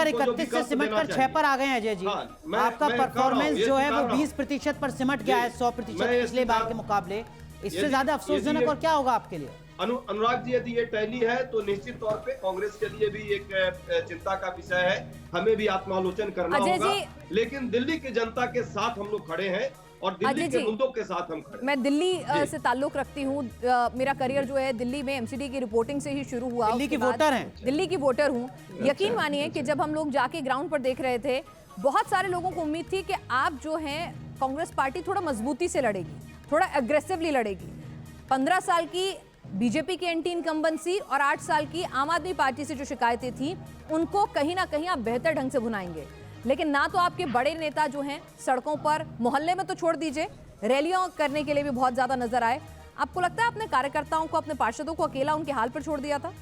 Number 31 से सिमट कर 6 पर आ गए हैं अजय जी। आपका परफॉर्मेंस जो है वो 20% पर सिमट गया है, 100% पिछले बार के मुकाबले। इससे ज्यादा अफसोसजनक और क्या होगा आपके लिए? अनुराग जी, यदि ये टैली है तो निश्चित तौर पे कांग्रेस के लिए भी एक चिंता का विषय है। हमें भी आत्मालोचन करना होगा, लेकिन दिल्ली की जनता के साथ हम लोग खड़े हैं और दिल्ली के मुद्दों के साथ हम खड़े हैं। मैं दिल्ली से ताल्लुक रखती हूँ। मेरा करियर जो है दिल्ली में एमसीडी की रिपोर्टिंग से ही शुरू हुआ। दिल्ली की वोटर हैं? दिल्ली की वोटर हूँ। यकीन मानिए कि जब हम लोग जाके ग्राउंड पर देख रहे थे, बहुत सारे लोगों को उम्मीद थी कि आप जो है कांग्रेस पार्टी थोड़ा मजबूती से लड़ेगी, थोड़ा एग्रेसिवली लड़ेगी। 15 साल की बीजेपी की एंटी इनकम्बेंसी और 8 साल की आम आदमी पार्टी से जो शिकायतें थी, उनको कहीं ना कहीं आप बेहतर ढंग से भुनाएंगे। लेकिन ना तो आपके बड़े नेता जो हैं सड़कों पर, मोहल्ले में तो छोड़ दीजिए, रैलियां करने के लिए भी बहुत ज्यादा नजर आए। आपको लगता है अपने कार्यकर्ताओं को, अपने पार्षदों को अकेला उनके हाल पर छोड़ दिया था?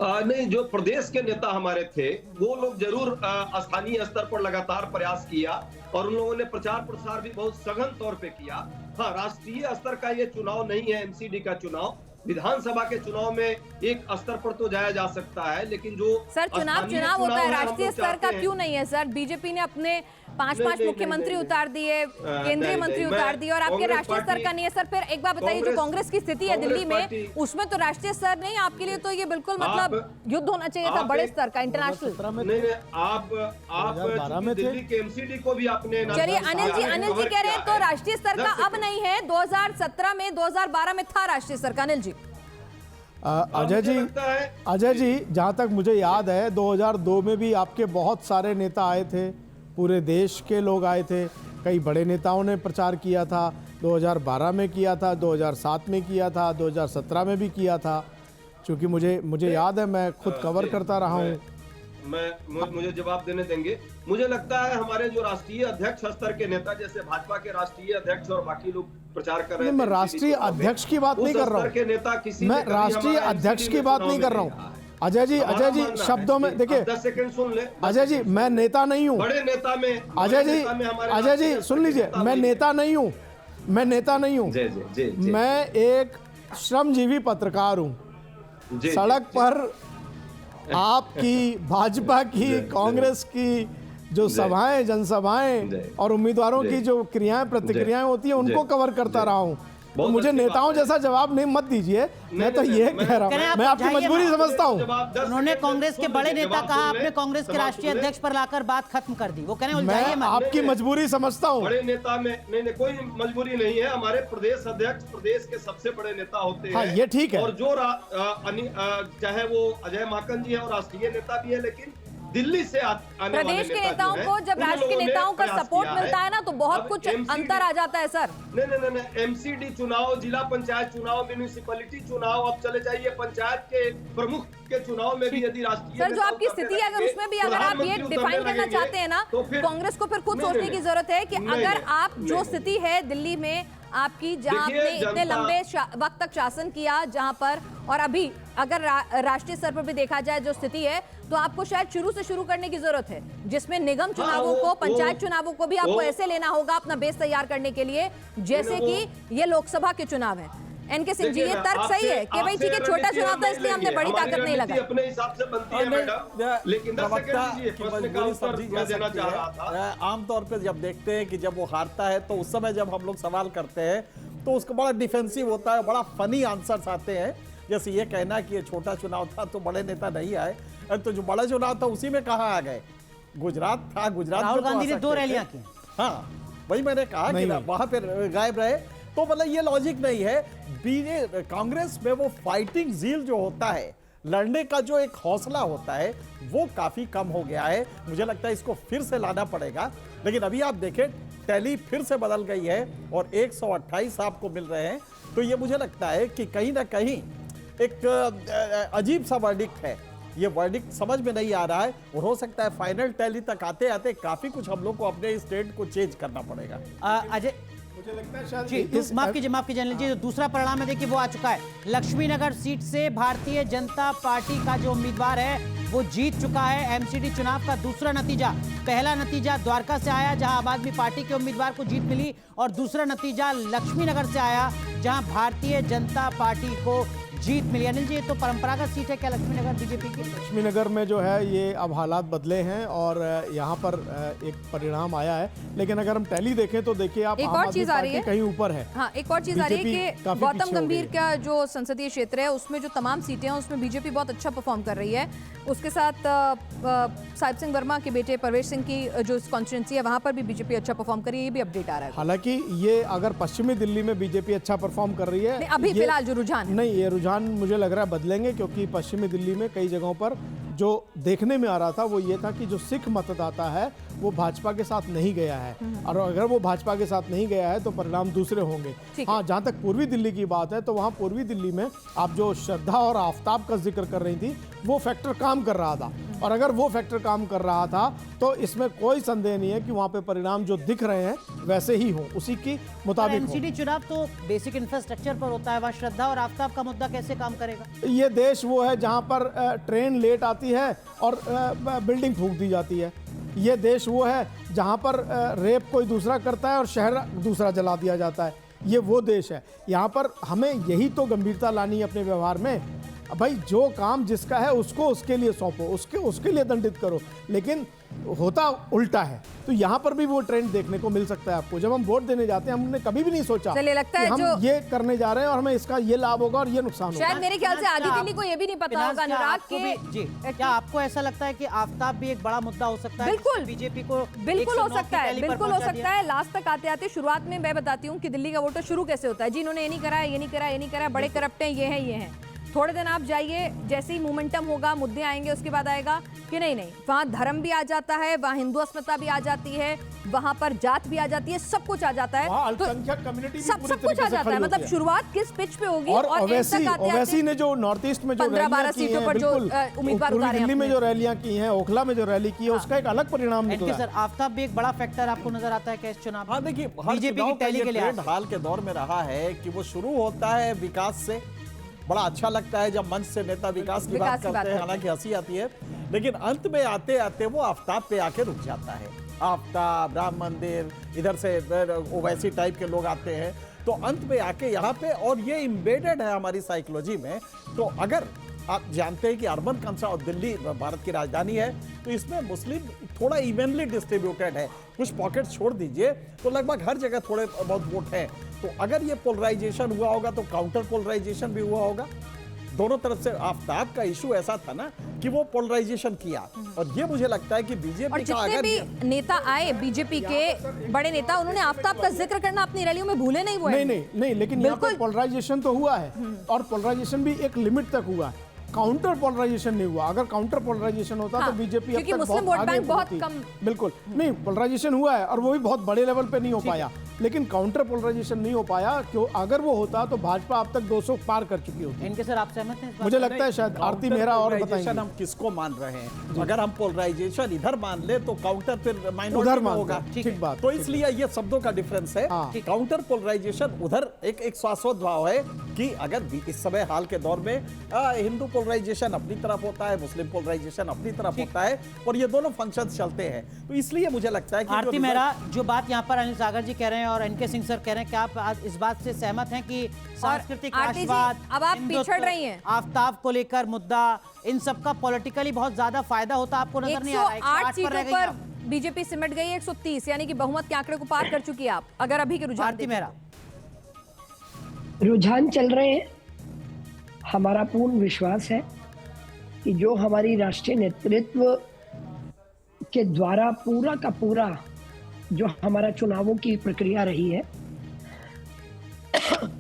नहीं, जो प्रदेश के नेता हमारे थे वो लोग जरूर स्थानीय स्तर पर लगातार प्रयास किया और उन लोगों ने प्रचार प्रसार भी बहुत सघन तौर पे किया। हाँ, राष्ट्रीय स्तर का ये चुनाव नहीं है, एमसीडी का चुनाव। विधानसभा के चुनाव में एक स्तर पर तो जाया जा सकता है, लेकिन जो सर चुनाव होता है, राष्ट्रीय स्तर का क्यों नहीं है सर? बीजेपी ने अपने 5 मुख्यमंत्री उतार दिए, केंद्रीय मंत्री उतार दिए, और आपके राष्ट्रीय स्तर का नहीं है सर। फिर एक बात बताइए, जो कांग्रेस की स्थिति है दिल्ली में, उसमें तो राष्ट्रीय स्तर नहीं, आपके लिए तो ये बिल्कुल मतलब युद्ध होना चाहिए था बड़े स्तर का, इंटरनेशनल। नहीं, आप दिल्ली के एमसीडी को भी आपने। चलिए अनिल जी कह रहे हैं तो राष्ट्रीय स्तर का अब नहीं है, 2017 में 2012 में था राष्ट्रीय स्तर का। अनिल जी, अजय जी जहाँ तक मुझे याद है 2002 में भी आपके बहुत सारे नेता आए थे, पूरे देश के लोग आए थे, कई बड़े नेताओं ने प्रचार किया था। 2012 में किया था, 2007 में किया था, 2017 में भी किया था। क्योंकि मुझे याद है, मैं खुद कवर करता रहा हूँ। मुझे जवाब देने देंगे। मुझे लगता है हमारे जो राष्ट्रीय अध्यक्ष स्तर के नेता, जैसे भाजपा के राष्ट्रीय अध्यक्ष और बाकी लोग प्रचार कर रहे हैं, मैं राष्ट्रीय अध्यक्ष की बात नहीं कर रहा हूँ, मैं राष्ट्रीय अध्यक्ष की बात नहीं कर रहा हूँ। अजय जी शब्दों में देखिए, 10 सेकंड सुन ले। अजय जी, मैं नेता नहीं हूँ। बड़े नेता में अजय जी सुन लीजिए, मैं नेता नहीं हूँ, मैं एक श्रमजीवी पत्रकार हूँ। सड़क पर आपकी, भाजपा की, कांग्रेस की जो सभाएं, जनसभाएं और उम्मीदवारों की जो क्रियाएं प्रतिक्रियाएं होती हैं, उनको कवर करता रहा हूं। तो मुझे नेताओं जैसा जवाब नहीं मत दीजिए। मैं तो ये कह रहा हूँ, मैं आपकी मजबूरी समझता हूँ। उन्होंने कांग्रेस के बड़े नेता कहा, आपने कांग्रेस के राष्ट्रीय अध्यक्ष पर लाकर बात खत्म कर दी। वो कह रहे हैं मैं आपकी मजबूरी समझता हूँ। बड़े नेता में नहीं, कोई मजबूरी नहीं है। हमारे प्रदेश अध्यक्ष प्रदेश के सबसे बड़े नेता होते हैं। हाँ, ये ठीक है। और जो चाहे वो अजय माकन जी है और राष्ट्रीय नेता भी है, लेकिन दिल्ली से आने प्रदेश के नेताओं को जब राष्ट्र के नेताओं का सपोर्ट मिलता है ना, तो बहुत कुछ अंतर आ जाता है सर। नहीं, एमसीडी चुनाव, जिला पंचायत चुनाव, म्यूनिसिपैलिटी चुनाव, अब चले जाइए पंचायत के प्रमुख के चुनाव में भी यदि राष्ट्रीय सर, जो आपकी स्थिति है, अगर उसमें भी अगर आप ये डिफाइन करना चाहते हैं ना, तो कांग्रेस को फिर खुद सोचने की जरूरत है कि अगर आप जो स्थिति है दिल्ली में आपकी, जहां आपने इतने लंबे वक्त तक शासन किया, जहां पर, और अभी अगर राष्ट्रीय स्तर पर भी देखा जाए जो स्थिति है, तो आपको शायद शुरू से शुरू करने की जरूरत है, जिसमें निगम चुनावों को, पंचायत चुनावों को भी आपको ऐसे लेना होगा अपना बेस तैयार करने के लिए, जैसे कि ये लोकसभा के चुनाव है। एनके सिंह जी, ये तर्क सही है कि भाई ठीक है, छोटा चुनाव था इसलिए हमने बड़ी ताकत नहीं लगाई। अपने हिसाब से बनती है मैडम, लेकिन आमतौर पे जब देखते हैं कि जब वो हारता है, तो उस समय जब हम लोग सवाल करते हैं तो उसका बड़ा डिफेंसिव होता है, बड़ा फनी आंसर्स आते हैं। जैसे ये कहना कि ये छोटा चुनाव था तो बड़े नेता नहीं आए, तो जो बड़ा चुनाव था उसी में कहाँ आ गए? गुजरात था, गुजरात राहुल गांधी ने 2 रैलियां की। हाँ, वही मैंने कहा कि वहां पे गायब रहे। तो मतलब ये लॉजिक नहीं है। कांग्रेस में वो फाइटिंग जील जो होता है, लड़ने का जो एक हौसला होता है, वो काफी कम हो गया है। मुझे लगता है इसको फिर से लाना पड़ेगा। लेकिन अभी आप देखें, टैली फिर से बदल गई है और 128 आपको मिल रहे हैं। तो ये मुझे लगता है कि कहीं ना कहीं एक अजीब सा वर्डिक्ट है। ये वर्डिक्ट समझ में नहीं आ रहा है, और हो सकता है फाइनल टैली तक आते आते काफी कुछ हम लोग को अपने स्टेट को चेंज करना पड़ेगा। अजय, मुझे लगता है शायद माफ कीजिए अनिल जी, जो दूसरा परिणाम है देखिए वो आ चुका है। लक्ष्मी नगर सीट से भारतीय जनता पार्टी का जो उम्मीदवार है वो जीत चुका है। एमसीडी चुनाव का दूसरा नतीजा, पहला नतीजा द्वारका से आया जहां आम आदमी पार्टी के उम्मीदवार को जीत मिली, और दूसरा नतीजा लक्ष्मी नगर से आया जहां भारतीय जनता पार्टी को जीत मिली। अनिल जी, ये तो परंपरागत सीट है क्या लक्ष्मीनगर बीजेपी की? लक्ष्मीनगर में जो है ये अब हालात बदले हैं और यहाँ पर एक परिणाम आया है, लेकिन अगर हम टैली देखें तो देखिए आप एक आम और आदमी चीज आ रही पार्टी है, कहीं ऊपर है। हाँ एक और चीज आ रही है बीजेपी कि काफी गौतम पीछे हो गंभीर गई का जो संसदीय क्षेत्र है उसमें जो तमाम सीटें हैं उसमें बीजेपी बहुत अच्छा परफॉर्म कर रही है। उसके साथ साहिब सिंह वर्मा के बेटे परवेश सिंह की जो कॉन्स्टिट्यूंसी है वहां पर भी बीजेपी अच्छा परफॉर्म कर रही है, ये भी अपडेट आ रहा है। हालांकि ये अगर पश्चिमी दिल्ली में बीजेपी अच्छा परफॉर्म कर रही है, नहीं, अभी फिलहाल जो रुझान है। नहीं, ये रुझान मुझे लग रहा है बदलेंगे, क्योंकि पश्चिमी दिल्ली में कई जगहों पर जो देखने में आ रहा था वो ये था कि जो सिख मतदाता है वो भाजपा के साथ नहीं गया है, और अगर वो भाजपा के साथ नहीं गया है तो परिणाम दूसरे होंगे। हाँ, जहाँ तक पूर्वी दिल्ली की बात है तो वहाँ पूर्वी दिल्ली में आप जो श्रद्धा और आफ्ताब का जिक्र कर रही थी वो फैक्टर काम कर रहा था, और अगर वो फैक्टर काम कर रहा था तो इसमें कोई संदेह नहीं है कि वहाँ पे परिणाम जो दिख रहे हैं वैसे ही हो, उसी की मुताबिक हो। एमसीडी चुनाव तो बेसिक इंफ्रास्ट्रक्चर पर होता है, वहाँ श्रद्धा और आफ्ताब का मुद्दा कैसे काम करेगा? ये देश वो है जहाँ पर ट्रेन लेट आती है और बिल्डिंग फूंक दी जाती है। ये देश वो है जहाँ पर रेप कोई दूसरा करता है और शहर दूसरा जला दिया जाता है। ये वो देश है। यहाँ पर हमें यही तो गंभीरता लानी है अपने व्यवहार में। भाई जो काम जिसका है उसको उसके लिए सौंपो, उसके लिए दंडित करो, लेकिन होता उल्टा है। तो यहाँ पर भी वो ट्रेंड देखने को मिल सकता है आपको। जब हम वोट देने जाते हैं हमने कभी भी नहीं सोचा चलिए, लगता कि है हम जो ये करने जा रहे हैं और हमें इसका ये लाभ होगा और ये नुकसान होगा। शायद मेरे ख्याल से आधी दिल्ली को ये भी नहीं पता होगा अनुराग के। जी, क्या आपको ऐसा लगता है कि आफ्ताब भी एक बड़ा मुद्दा हो सकता है? बिल्कुल बीजेपी को बिल्कुल हो 109 सकता है, की टैली पर बिल्कुल हो पहुंचा सकता है। लास्ट तक आते आते शुरुआत में मैं बताती हूँ कि दिल्ली का वोटर शुरू कैसे होता है। जी, इन्होंने ये नहीं करा, ये नहीं करा, ये नहीं करा, बड़े करप्ट हैं, ये है, ये है। थोड़े दिन आप जाइए, जैसे ही मोमेंटम होगा, मुद्दे आएंगे, उसके बाद आएगा कि नहीं नहीं, वहाँ धर्म भी आ जाता है, वहाँ हिंदू अस्मिता भी आ जाती है, वहाँ पर जात भी आ जाती है, सब कुछ आ जाता है, तो सब कुछ आ जाता है। मतलब शुरुआत किस पिच पे होगी और ओवैसी ने जो नॉर्थ ईस्ट में जो 15-12 सीटों पर जो उम्मीदवार उतारे दिल्ली में जो रैलियां की हैं, ओखला में जो रैली की है, उसका एक अलग परिणाम निकला। सर, आफ्ताब भी एक बड़ा फैक्टर आपको नजर आता है क्या इस चुनाव? हाँ, देखिए बीजेपी की टैली के लिए हाल के दौर में रहा है कि वो शुरू होता है विकास से। बड़ा अच्छा लगता है जब मंच से नेता विकास की बात करते हैं, हालांकि हंसी आती है, लेकिन अंत में आते आते वो आफ्ताब पे आके रुक जाता है। आफ्ताब, राम मंदिर, इधर से ओवैसी टाइप के लोग आते हैं, तो अंत में आके यहाँ पे, और ये इम्बेडेड है हमारी साइकोलॉजी में। तो अगर आप जानते हैं कि अर्बन कंसर्न और दिल्ली भारत की राजधानी है, तो इसमें मुस्लिम थोड़ा इवनली डिस्ट्रीब्यूटेड है। कुछ पॉकेट छोड़ दीजिए तो लगभग हर जगह थोड़े बहुत वोट हैं। तो अगर ये पोलराइजेशन हुआ होगा तो काउंटर पोलराइजेशन भी हुआ होगा दोनों तरफ से। आफ्ताब का इशू ऐसा था ना कि वो पोलराइजेशन किया, और ये मुझे लगता है कि बीजेपी और जितने भी नेता आए बीजेपी के बड़े नेता, उन्होंने आफ्ताब का जिक्र करना अपनी रैलियों में भूले नहीं हुए। नहीं, लेकिन यहाँ पर पोलराइजेशन तो हुआ है, और पोलराइजेशन भी एक लिमिट तक हुआ है, काउंटर पोलराइजेशन नहीं हुआ। अगर काउंटर पोलराइजेशन होता तो बीजेपी अब तक बहुत आगे बहुत कम। बिल्कुल नहीं, पोलराइजेशन हुआ है और वो भी बहुत बड़े लेवल पे नहीं हो पाया, लेकिन काउंटर पोलराइजेशन नहीं हो पाया। क्यों? अगर वो होता तो भाजपा अब तक 200 पार कर चुकी होती। इनके सर आप सहमत हैं? मुझे लगता है शायद आरती मेहरा और बताएंगे हम किसको मान रहे हैं। अगर हम पोलराइजेशन इधर मान ले तो काउंटर फिर माइनॉरिटी में होगा। ठीक बात। तो इसलिए ये शब्दों का डिफरेंस है। काउंटर पोलराइजेशन उधर एक शाश्वत भाव है कि अगर इस समय हाल के दौर में हिंदू पोलराइजेशन अपनी तरफ होता है, मुस्लिम पोलराइजेशन अपनी तरफ होता है, और ये दोनों फंक्शन चलते हैं। तो इसलिए मुझे लगता है कि आरती मेहरा, जो बात यहाँ पर अनिल सागर जी कह रहे हैं और एनके सिंह सर कह रहे हैं, क्या आप इस बात से सहमत हैं कि सांस्कृतिक राष्ट्रवाद, अब आप पिछड़ रही हैं, आफ्ताब को लेकर मुद्दा, इन सब का पॉलिटिकली बहुत ज्यादा फायदा होता आपको नजर नहीं आ रहा है? 108 सीटों पर बीजेपी सिमट गई है, 130, यानी कि बहुमत के आंकड़े को पार कर चुकी है आप, अगर अभी के रुझान। आरती मेहरा, रुझान चल रहे हैं। हमारा पूर्ण विश्वास है कि जो हमारी राष्ट्रीय नेतृत्व के द्वारा पूरा का पूरा जो हमारा चुनावों की प्रक्रिया रही है,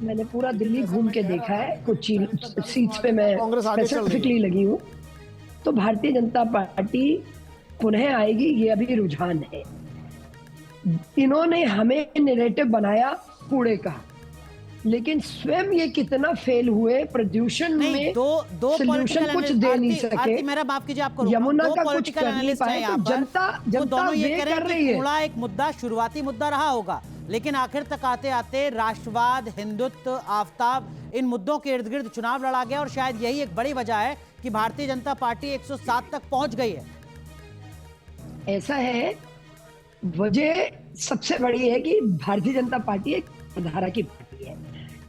मैंने पूरा दिल्ली घूम के देखा है, कुछ सीट्स पे मैं स्पेसिफिकली लगी हूँ, तो भारतीय जनता पार्टी पुनः आएगी, ये अभी रुझान है। इन्होंने हमें नैरेटिव बनाया कूड़े का, लेकिन स्वयं ये कितना फेल हुए प्रदूषण में, दो सोल्यूशन कुछ दे नहीं सके। मेरा माफ कीजिए, आपको यमुना का कुछ कर नहीं पाए, तो जनता वे कर रही है। कूड़ा एक मुद्दा, शुरुआती मुद्दा रहा होगा, लेकिन आखिर तक आते आते राष्ट्रवाद, हिंदुत्व, आफ्ताब, इन मुद्दों के इर्द गिर्द चुनाव लड़ा गया, और शायद यही एक बड़ी वजह है कि भारतीय जनता पार्टी 107 तक पहुंच गई है। ऐसा है, वजह सबसे बड़ी है कि भारतीय जनता पार्टी एक धारा की पार्टी है।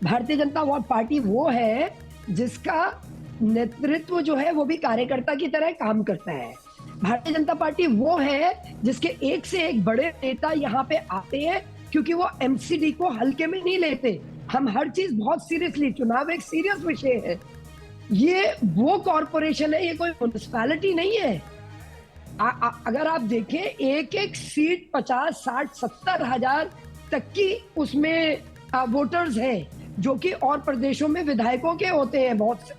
भारतीय जनता पार्टी वो है जिसका नेतृत्व जो है वो भी कार्यकर्ता की तरह काम करता है। भारतीय जनता पार्टी वो है जिसके एक से एक बड़े नेता यहाँ पे आते हैं, क्योंकि वो एमसीडी को हल्के में नहीं लेते। हम हर चीज बहुत सीरियसली, चुनाव एक सीरियस विषय है। ये वो कॉरपोरेशन है, ये कोई म्युनिसिपैलिटी नहीं है। अगर आप देखें, एक एक सीट 50, 60, 70 हजार तक की उसमें वोटर्स हैं, जो कि और प्रदेशों में विधायकों के होते हैं बहुत से